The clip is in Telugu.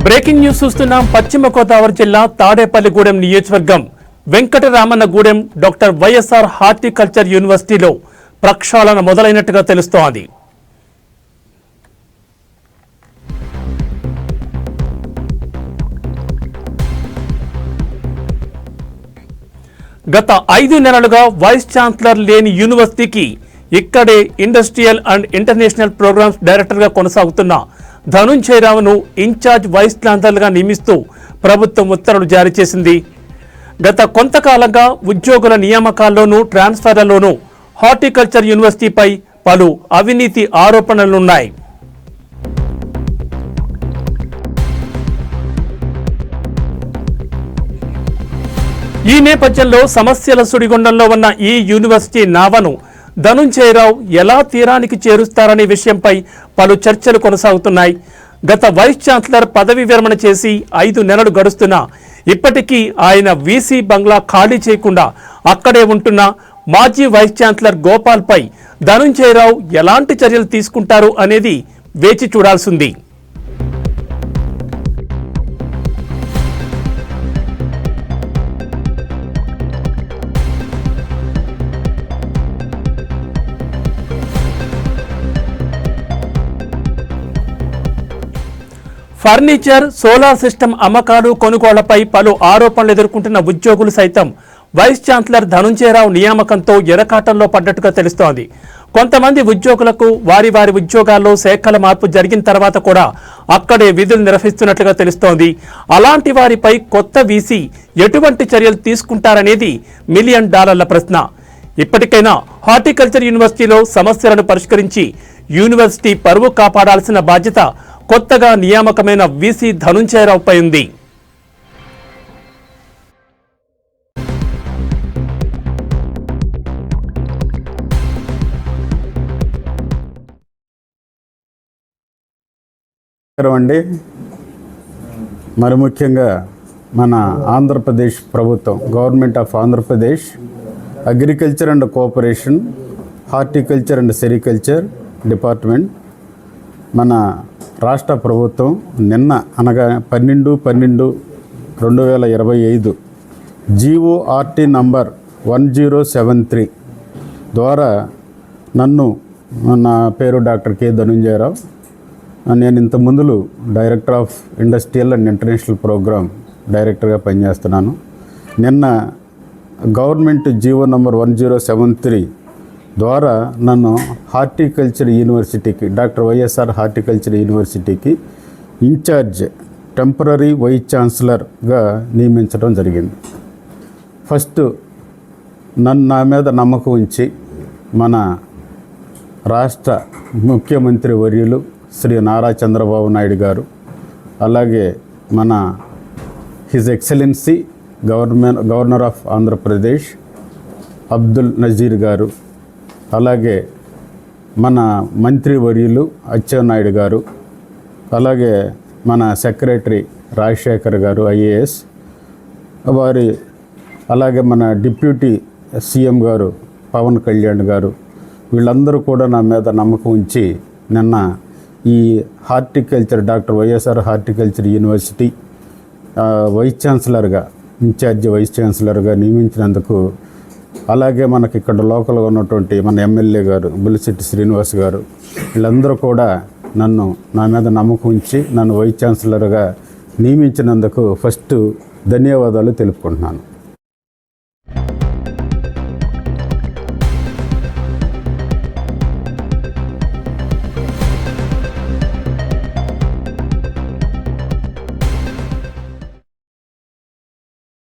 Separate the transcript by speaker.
Speaker 1: బ్రేకింగ్ న్యూస్ చూస్తున్నాం. పశ్చిమ గోదావరి జిల్లా తాడేపల్లిగూడెం నియోజకవర్గం వెంకటరామన్నగూడెం డాక్టర్ వైఎస్ఆర్ హార్టికల్చర్ యూనివర్సిటీలో ప్రక్షాళన మొదలైనట్టుగా తెలుస్తోంది. గత 5 నెలలుగా వైస్ ఛాన్సలర్ లేని యూనివర్సిటీకి ఇక్కడే ఇండస్ట్రియల్ అండ్ ఇంటర్నేషనల్ ప్రోగ్రామ్స్ డైరెక్టర్గా కొనసాగుతున్న ధనుంజయరావును ఇన్ఛార్జ్ వైస్ ఛాన్సలర్గా నియమిస్తూ ప్రభుత్వం ఉత్తర్వులు జారీ చేసింది. గత కొంతకాలంగా ఉద్యోగుల నియామకాల్లోనూ ట్రాన్స్ఫర్లలోనూ హార్టికల్చర్ యూనివర్సిటీపై పలు అవినీతి ఆరోపణలున్నాయి. ఈ నేపథ్యంలో సమస్యల సుడిగుండంలో ఉన్న ఈ యూనివర్సిటీ నావను ధనుంజయరావు ఎలా తీరానికి చేరుస్తారనే విషయంపై పలు చర్చలు కొనసాగుతున్నాయి. గత వైస్ ఛాన్సలర్ పదవి విరమణ చేసి 5 నెలలు గడుస్తున్నా ఇప్పటికీ ఆయన వీసీ బంగ్లా ఖాళీ చేయకుండా అక్కడే ఉంటున్న మాజీ వైస్ ఛాన్సలర్ గోపాల్పై ధనుంజయరావు ఎలాంటి చర్యలు తీసుకుంటారు అనేది వేచి చూడాల్సింది. ఫర్నిచర్, సోలార్ సిస్టమ్ అమ్మకాలు, కొనుగోళ్లపై పలు ఆరోపణలు ఎదుర్కొంటున్న ఉద్యోగులు సైతం వైస్ ఛాన్సలర్ ధనుంజయరావు నియామకంతో ఎరకాటంలో పడ్డట్టుగా తెలుస్తోంది. కొంతమంది ఉద్యోగులకు వారి ఉద్యోగాల్లో శాఖల మార్పు జరిగిన తర్వాత కూడా అక్కడే విధులు నిర్వహిస్తున్నట్లుగా తెలుస్తోంది. అలాంటి వారిపై కొత్త వీసీ ఎటువంటి చర్యలు తీసుకుంటారనేది $1 మిలియన్ ప్రశ్న. ఇప్పటికైనా హార్టికల్చర్ యూనివర్సిటీలో సమస్యలను పరిష్కరించి యూనివర్సిటీ పరువు కాపాడాల్సిన బాధ్యత కొత్తగా నియామకమైన వీసీ ధనుంజయరావుపై ఉంది.
Speaker 2: అండి, మరి ముఖ్యంగా మన ఆంధ్రప్రదేశ్ ప్రభుత్వం, government of Andhra Pradesh agriculture and cooperation, horticulture and sericulture department, మన రాష్ట్ర ప్రభుత్వం నిన్న అనగా 12/12/2025 GORT నంబర్ 1073 ద్వారా నా పేరు డాక్టర్ కె ధనుంజయరావు. నేను ఇంత ముందు director of industrial and international program డైరెక్టర్గా పనిచేస్తున్నాను. నిన్న గవర్నమెంట్ జీవో నంబర్ 1073 ద్వారా నన్ను హార్టికల్చర్ యూనివర్సిటీకి, డాక్టర్ వైఎస్ఆర్ హార్టికల్చర్ యూనివర్సిటీకి ఇన్ఛార్జ్ టెంపరరీ వైస్ ఛాన్సలర్గా నియమించడం జరిగింది. ఫస్ట్ నా మీద నమ్మకం ఉంచి మన రాష్ట్ర ముఖ్యమంత్రి వర్యులు శ్రీ నారా చంద్రబాబు నాయుడు గారు, అలాగే మన his excellency governor of Andhra Pradesh Abdul Nazeer garu, అలాగే మన మంత్రి వర్యులు అచ్చెన్నాయుడు గారు, అలాగే మన సెక్రటరీ రాజశేఖర్ గారు IAS వారి, అలాగే మన డిప్యూటీ సీఎం గారు పవన్ కళ్యాణ్ గారు, వీళ్ళందరూ కూడా నా మీద నమ్మకం ఉంచి నిన్న ఈ horticulture doctor YSR horticulture university vice ఛాన్సలర్గా, ఇన్ఛార్జి వైస్ ఛాన్సలర్గా నియమించినందుకు, అలాగే మనకి ఇక్కడ లోకల్గా ఉన్నటువంటి మన ఎమ్మెల్యే గారు బుల్లిశెట్టి శ్రీనివాస్ గారు, వీళ్ళందరూ కూడా నా మీద నమ్మకం ఉంచి నన్ను వైస్ ఛాన్సలర్గా నియమించినందుకు ఫస్ట్ ధన్యవాదాలు తెలుపుకుంటున్నాను.